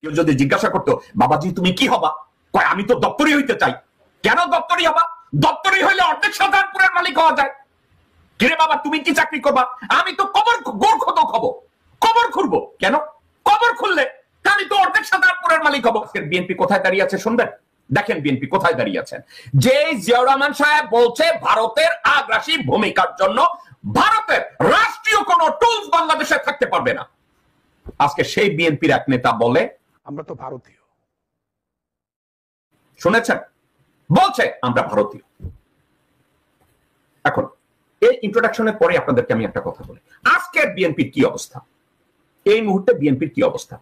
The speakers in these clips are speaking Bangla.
কেউ যদি জিজ্ঞাসা করতো বাবাজি তুমি কি হবা, কয় আমি তো দপ্তরি হইতে চাই। কেন দপ্তরি হবা? দপ্তরি হইলে অর্ধেক শাহজাহানপুরের মালিক হওয়া যায়। কিরে বাবা তুমি কি চাকরি করবা? আমি তো কবর গোরখদক হব, কবর খুলবো। কেন? কবর খুললে আমি তো অর্ধেক শাহজাহানপুরের মালিক হব। বিএনপি কোথায় দাঁড়িয়ে আছে শুনবেন, দেখেন বিএনপি কোথায় দাঁড়িয়ে আছেন। যে জিয়াউর রহমান সাহেব বলছে ভারতের আগ্রাসী ভূমিকার জন্য ভারতের রাষ্ট্রীয় কোন টুলস বাংলাদেশে থাকতে পারবে না, আজকে সেই বিএনপির এক নেতা বলে আমরা তো ভারতীয়। শুনেছেন? বলছে আমরা ভারতীয়। এখন এই ইন্ট্রোডাকশনের পরে আপনাদেরকে আমি একটা কথা বলি, আজকের বিএনপির কি অবস্থা, এই মুহূর্তে বিএনপির কি অবস্থা।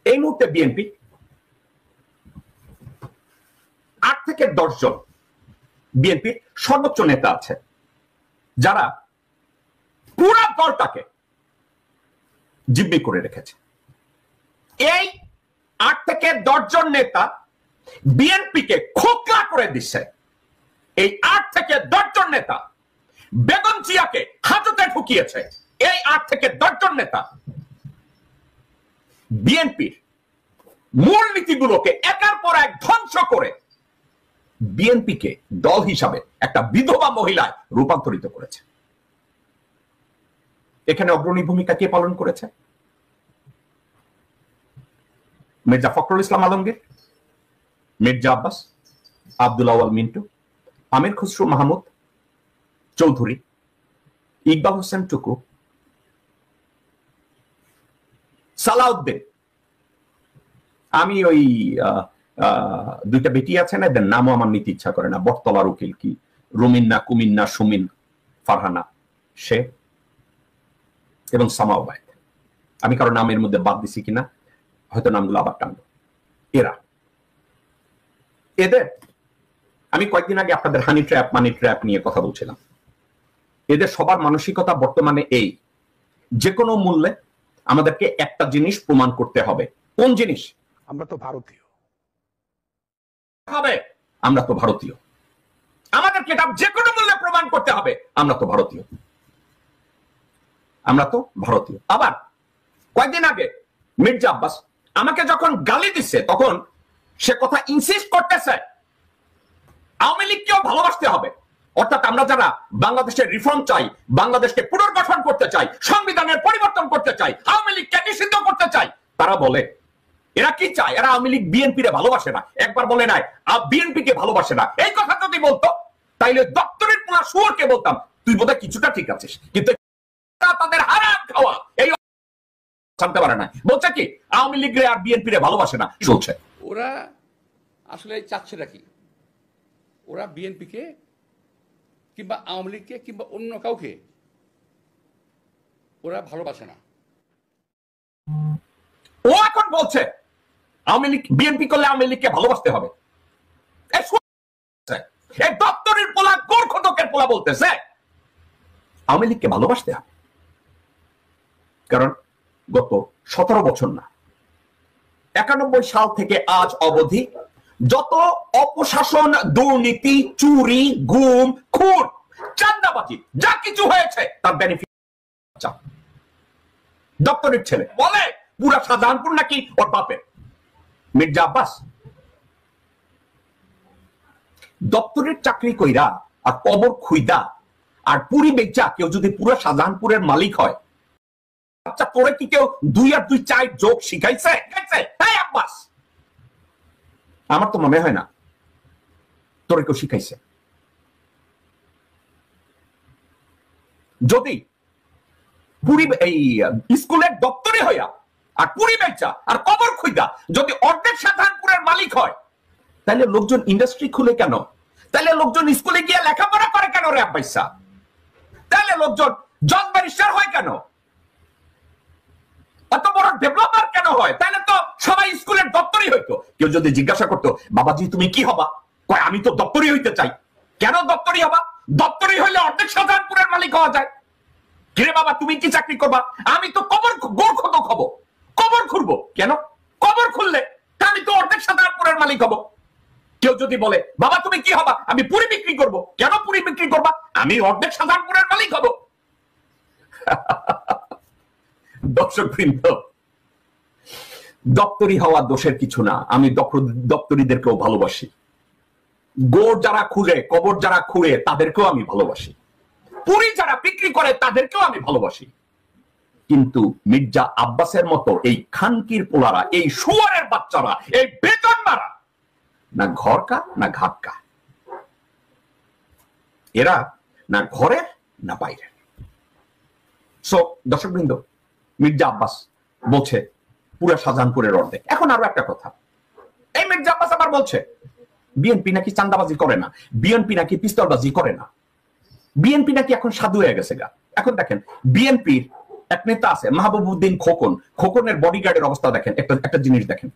এই মুহূর্তে বিএনপি 8 থেকে 10 জন বিএনপির সর্বোচ্চ নেতা আছে যারা পুরো দলটাকে জিম্মি করে রেখেছে। এই 8 থেকে 10 জন নেতা বিএনপিকে খোকলা করে দিচ্ছে। এই 8 থেকে 10 জন নেতা বেগম জিয়াকে হাজতে ঢুকিয়েছে। এই 8 থেকে 10 জন নেতা বিএনপির মূল নীতিগুলোকে একের পর এক ধ্বংস করে বিএনপিকে দল হিসাবে একটা বিধবা মহিলায় রূপান্তরিত করেছে। এখানে অগ্রণী ভূমিকা কে পালন করেছে? মির্জা ফখরুল ইসলাম আলমগীর, মির্জা আব্বাস, আব্দুল আওয়াল মিন্টু, আমির খুসরু মাহমুদ চৌধুরী, ইকবাল হোসেন টুকু, সালাউদ্দিন। আমি ওই দুইটা বেটি আছে না, এদের নামও আমার নিতে ইচ্ছা করে না, বটতলার উকিল কি রুমিন্না কুমিন্না সুমিন ফারহানা সে এবং সামাওয়াত। আমি কারো নামের মধ্যে বাদ দিছি কিনা হয়তো নামগুলো আবার টানবো। এদের আমি কয়েকদিন আগে আপনাদের হানি ট্র্যাপ মানি ট্র্যাপ নিয়ে কথা বলছিলাম। এদের সবার মানসিকতা বর্তমানে এই, যে কোনো মূল্যে আমাদেরকে একটা জিনিস প্রমাণ করতে হবে। কোন জিনিস? আমরা তো ভারতীয় হবে, আমরা তো ভারতীয়, আমাদেরকে এটা যে কোনো মূল্যে প্রমাণ করতে হবে আমরা তো ভারতীয়, আমরা তো ভারতীয়। আবার কয়েকদিন আগে মির্জা আব্বাস আমাকে যখন গালি দিচ্ছে তখন সে কথা ইনসিস্ট করতেছে আওয়ামী লীগকেও ভালোবাসতে হবে। অর্থাৎ আমরা যারা বাংলাদেশের রিফর্ম চাই, বাংলাদেশকে পুনর্গঠন করতে চাই, সংবিধানের পরিবর্তন করতে চাই, আওয়ামী লীগকে নিষিদ্ধ করতে চাই, তারা বলে এরা কি চায়? এরা আওয়ামী লীগ বিএনপিরে ভালোবাসে না। একবার বলে নাই বিএনপিকে ভালোবাসে না। এই কথা যদি বলতো তাইলে দপ্তরের পোলা শুয়োরকে বলতাম তুই বোধহয় কিছুটা ঠিক আছিস, কিন্তু তাদের হারাম খাওয়া এই জানতে পারে না। বলছে কি আওয়ামী লীগ আর বিএনপি রে ভালোবাসে না। চলছে ওরা আসলে চাচ্ছেটা কি? ওরা বিএনপিকে কিংবা আওয়ামী লীগকে কিংবা অন্য কাউকে ওরা ভালোবাসে না। ও এখন বলছে আওয়ামী লীগ বিএনপি করলে আওয়ামী লীগকে ভালোবাসতে হবে। এই দপ্তরের পোলা গোরখদকের পোলা বলতেছে আওয়ামী লীগকে ভালোবাসতে হবে, কারণ গত 17 বছর না 91 সাল থেকে আজ অবধি যত অপশাসন, দুর্নীতি, চুরি, গুম, খুন, চাঁদাবাজি যা কিছু হয়েছে তার বেনিফিট দপ্তরের ছেলে বলে পুরা শাহজাহানপুর নাকি ওর বাপের। মির্জা আব্বাস দপ্তরের চাকরি কইরা আর কবর খুইদা আর পুরি বেচা কেউ যদি পুরো শাহজাহানপুরের মালিক হয়, আচ্ছা তোরে কি কেউ 2 আর 2 4 যোগ শিখাইছে? হ্যাঁ আব্বাস, আমার তো মনে হয় না তোরে কেউ শিখাইছে। যদি পুরি এই স্কুলের দপ্তরে হইয়া আর পুরি বেচা আর কবর খুইদা যদি অর্ধেক শাহজাহানপুরের মালিক হয়, তাহলে লোকজন ইন্ডাস্ট্রি খুলে কেন? তাহলে লোকজন স্কুলে গিয়ে লেখাপড়া করে কেন রে আব্বাইসা? তাহলে লোকজন জজ ব্যারিস্টার হয় কেন? এত বড় ডেভেলপার কেন হয়? তাহলে তো সবাই স্কুলের দপ্তরই হইতো। কেউ যদি জিজ্ঞাসা করতো বাবাজি তুমি কি হবা, কয় আমি তো দপ্তরই হইতে চাই। কেন দপ্তরই হবা? দপ্তরই হইলে অর্ধেক শাহজাহানপুরের মালিক হওয়া যায়। কিরে বাবা তুমি কি চাকরি করবা? আমি তো কবর গোরখদক হব, কবর খুলবো। কেন? কবর খুললে আমি তো অর্ধেক শাহজাহানপুরের মালিক হব। কেউ যদি বলে বাবা তুমি কি হবা? আমি পুরি বিক্রি করব। কেন পুরি বিক্রি করবা? আমি অর্ধেক শাহজাহানপুরের মালিক হব। দর্শক বৃন্দ, দপ্তরি হওয়া দোষের কিছু না, আমি দপ্তরিদেরকেও ভালোবাসি, গোড় যারা খুঁড়ে কবর যারা খুঁড়ে তাদেরকেও আমি ভালোবাসি, পুরি যারা বিক্রি করে তাদেরকেও আমি ভালোবাসি। কিন্তু মির্জা আব্বাসের মতো এই খানকির পোলারা, এই শুয়ারের বাচ্চারা, এই বেতন মারা না ঘরকা না ঘাটকা, এরা না ঘরের না বাইরের। সো দর্শকবৃন্দ, মির্জা আব্বাস বলছে পুরা শাহজাহানপুরের অর্ধেক। এখন আরো একটা কথা, এই মির্জা আব্বাস আবার বলছে বিএনপি নাকি চান্দাবাজি করে না, বিএনপি নাকি পিস্তলবাজি করে না, বিএনপি নাকি এখন সাধু হয়ে গেছে গা। এখন দেখেন বিএনপির এক নেতা আছে মাহবুবউদ্দিন খোকন, খোকনের বডিগার্ডের অবস্থা দেখেন, একটা জিনিস দেখেন।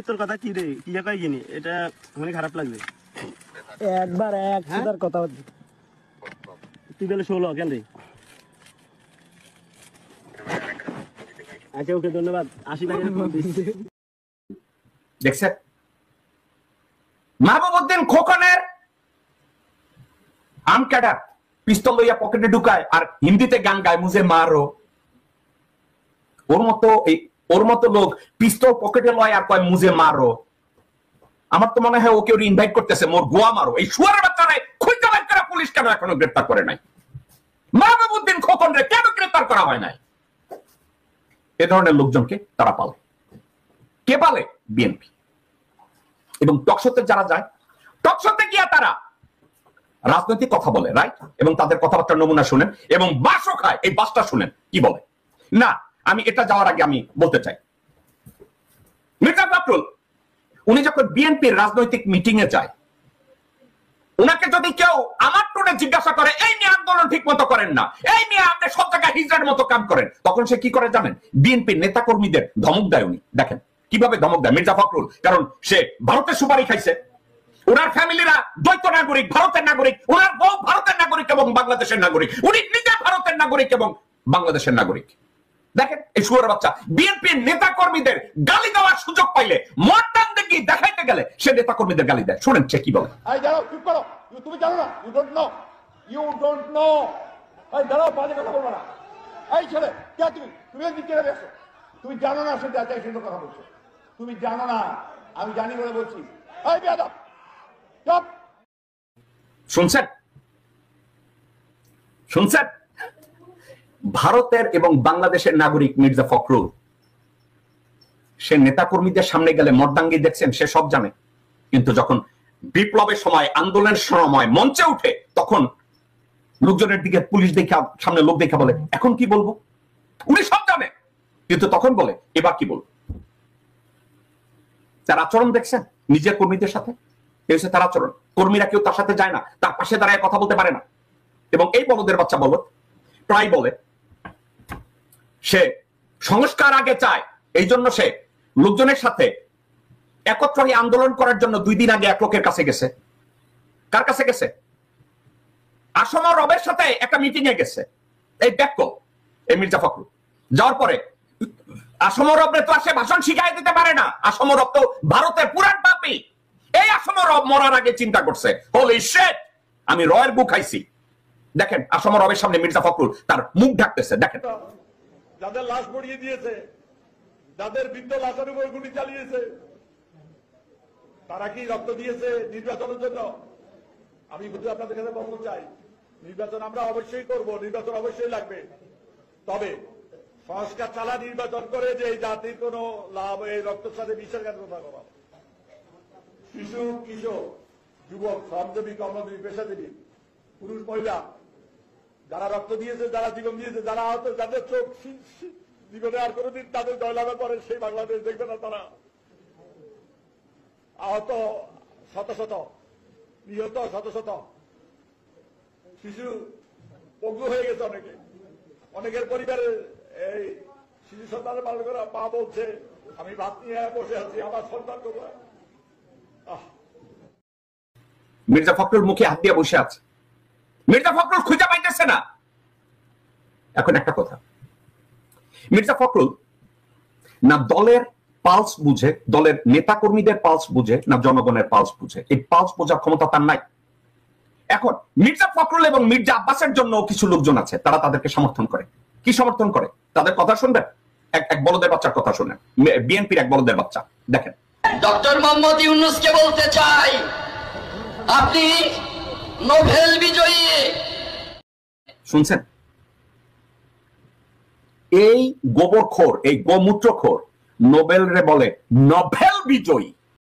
তোর কথা কি রে, কি কয় কিনি, এটা মানে খারাপ লাগবে একবার কথা তুই বলে 16 কেন রে? আচ্ছা ওকে ধন্যবাদ, 80 টাকা দেখছেন মাহবুবউদ্দিন খোকনের আমকাটা পিস্তল লইয়া পকেটে ঢুকায় আর হিন্দিতে গান গায় মুঝে মারো। ওর মতো লোক পিস্তল পকেটে লয় আর কয় মুঝে মারো। আমার তো মনে হয় ওকে ওর ইনভাইট করতেছে মোর গোয়া মারো। এই শুয়ারের বাচ্চারা খুঁজতে বের করে পুলিশ কেন এখনো গ্রেফতার করে নাই? মাহবুবউদ্দিন খোকনরে কেন গ্রেফতার করা হয় নাই? এ ধরনের লোকজনকে তারা পালে। কে পালে? বিএনপি। এবং টকশোতে যারা যায়, টকশোতে গিয়া তারা রাজনৈতিক কথা বলে, রাইট? এবং তাদের কথাবার্তার নমুনা শুনেন এবং বাসও খায়। এই বাসটা শুনেন কি বলে। না, আমি এটা যাওয়ার আগে আমি বলতে চাই, মির্জা ফখরুল উনি যখন বিএনপির রাজনৈতিক মিটিং এ যায়, উনাকে যদি কেউ আমার টোনে জিজ্ঞাসা করে এই নিয়ে আন্দোলন ঠিক মতো করেন না, এই নিয়ে আপনি সব জায়গায় হিজড়ার মতো কাম করেন, তখন সে কি করে জানেন? বিএনপির নেতা কর্মীদের ধমক দেয়। উনি দেখেন কিভাবে ধমক দেয় মির্জা ফখরুল, কারণ সে ভারতের সুপারি খাইছে, ওনার ফ্যামিলিরা দ্বৈত নাগরিক, ভারতের নাগরিক, ওনার বউ ভারতের নাগরিক এবং বাংলাদেশের নাগরিক, উনি নিজে ভারতের নাগরিক এবং বাংলাদেশের নাগরিক। দেখেন এই শুয়ারের বাচ্চা বিএনপির নেতা কর্মীদের গালি দেওয়ার সুযোগ পাইলে, মর্দান দেখি দেখাইতে গেলে সে নেতা কর্মীদের গালি দেয়। শুনেন সে কি বলে। তুমি জানো না, ইউ ডোন্ট নো। এই দাঁড়াও, বাজে কথা বলবো না। এই ছেলে কে তুমি? তুমি নিচে নেমে এসো। তুমি জানো না সেটা চাই সুন্দর কথা বলছো। তুমি জানো না, আমি জানি বলে বলছি। এই বেয়াদব চুপ। শুনছেন? শুনছেন? ভারতের এবং বাংলাদেশের নাগরিক মির্জা ফখরুল, সে নেতা কর্মীদের সামনে গেলে মর্দাঙ্গি দেখছেন, সে সব জানে। কিন্তু যখন বিপ্লবের সময়, আন্দোলনের সময় মঞ্চে উঠে, তখন লোকজনের দিকে পুলিশ দেখা, সামনে লোক দেখা বলে এখন কি বলবো। উনি সব জানে, কিন্তু তখন বলে এবার কি বলবো। তার আচরণ দেখছেন নিজের কর্মীদের সাথে, এই হচ্ছে তার আচরণ। কর্মীরা কেউ তার সাথে যায় না, তার পাশে দাঁড়ায় কথা বলতে পারে না। এবং এই বলদের বাচ্চা বলদ প্রায় বলে সে সংস্কার আগে চায়, এই জন্য সে লোকজনের সাথে একত্র হয়ে আন্দোলন করার জন্য 2 দিন আগে এক লোকের কাছে গেছে। কার কাছে গেছে? আসম রবের সাথে একটা মিটিং এ গেছে এই ব্যাক্য এই মির্জা ফখরুল। যাওয়ার পরে আসম রবরে তো আসে ভাষণ শিখাই দিতে পারে না। আসম রব তো ভারতের পুরান পাপী। এই আসম রব মরার আগে চিন্তা করছে, হোলি শিট, আমি রয়ের বুক খাইছি। দেখেন আসম রবের সামনে মির্জা ফখরুল তার মুখ ঢাকতেছে। দেখেন যাদের লাশ পড়িয়ে দিয়েছে, যাদের বৃদ্ধ লাশের উপর গুলি চালিয়েছে, তারা কি রক্ত দিয়েছে নির্বাচনের জন্য? আমি শুধু আপনাদের কাছে বলতে চাই, নির্বাচন আমরা অবশ্যই করব, নির্বাচন অবশ্যই লাগবে। তবে সংস্কার ছাড়া নির্বাচন করে যে এই জাতির কোন লাভ, এই রক্তের সাথে বিশ্বাসঘাতকতা করা, শিশু, কিশোর, যুবক, শ্রমজীবী, কর্মজীবী, পেশাজীবী, পুরুষ, মহিলা, যারা রক্ত দিয়েছে, যারা জীবন দিয়েছে, যারা আহত, যাদের চোখ জীবনে আর কোনোদিন তাদের জয়লাভের পরে সেই বাংলাদেশ দেখবে না, তারা আহত শত শত, নিহত শত শত, শিশু পঙ্গু হয়ে গেছে অনেকে। অনেকের পরিবারের এই শিশু সন্তানের পালন করা মা বলছে আমি ভাত নিয়ে বসে আছি, আমার সন্তান কোথায়? মির্জা ফখরুল মুখে হাত দিয়ে বসে আছে, মির্জা ফখরুল খুঁজে পাইতেছে না। এখন একটা কথা, মির্জা ফখরুল না দলের পালস বুঝে, দলের নেতা কর্মীদের পালস বুঝে, না জনগণের পালস বুঝে। এই পালস বোঝার ক্ষমতা তার নাই। এখন মির্জা ফখরুল এবং মির্জা আব্বাসের জন্য কিছু লোকজন আছে, তারা তাদেরকে সমর্থন করে। কি সমর্থন করে? তাদের কথা শুনবেন, এক বলদের বাচ্চার কথা শুনেন, বিএনপির এক বলদের বাচ্চা। দেখেন, ডক্টর মোহাম্মদ ইউনূসকে বলতে চাই, আপনি নোবেল বিজয়ী। শুনছেন? এই গোবরখোর, এই গোমূত্রখোর নোবেল রে বলে নোবেল বিজয়ী।